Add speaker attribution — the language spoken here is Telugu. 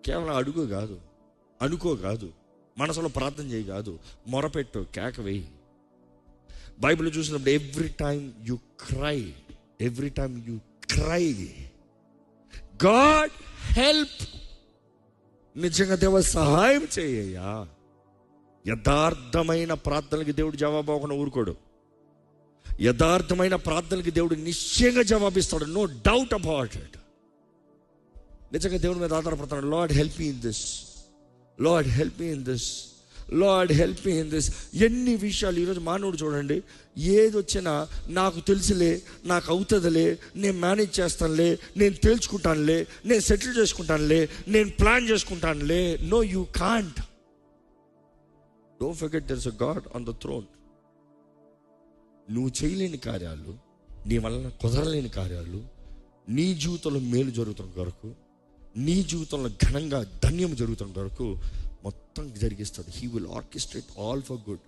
Speaker 1: కేవలం అడుగు కాదు, అనుకో కాదు, మనసులో ప్రార్థన చేయి కాదు, మొరపెట్టు, కేక వేయి. బైబిల్ చూసినప్పుడు every time you cry God help. నిజంగా దేవ సహాయం చేయ్యా. యథార్థమైన ప్రార్థనలకి దేవుడు జవాబు అవ్వకుండా ఊరుకోడు. యథార్థమైన ప్రార్థనలకి దేవుడు నిశ్చయంగా జవాబిస్తాడు, నో డౌట్ అబౌట్ ఇట్. నిజంగా దేవుడి మీద ఆధారపడతాడు. Lord help me in this, Lord help me in this, Lord help me in this. ఎన్ని విషయాలు ఈరోజు మానవుడు చూడండి, ఏది వచ్చినా నాకు తెలుసులే, నాకు అవుతుందిలే, నేను మేనేజ్ చేస్తానులే, నేను తేల్చుకుంటానులే, నేను సెటిల్ చేసుకుంటానులే, నేను ప్లాన్ చేసుకుంటానులే. No, you can't. Don't forget there is a God on the throne. నువ్వు చేయలేని కార్యాలు, నీ వలన కుదరలేని కార్యాలు, నీ జీవితంలో మేలు జరుగుతున్న కొరకు, నీ జీవితంలో ఘనంగా ధన్యం జరుగుతున్న కొరకు మొత్తం జరిగిస్తాడు. He will orchestrate all for good.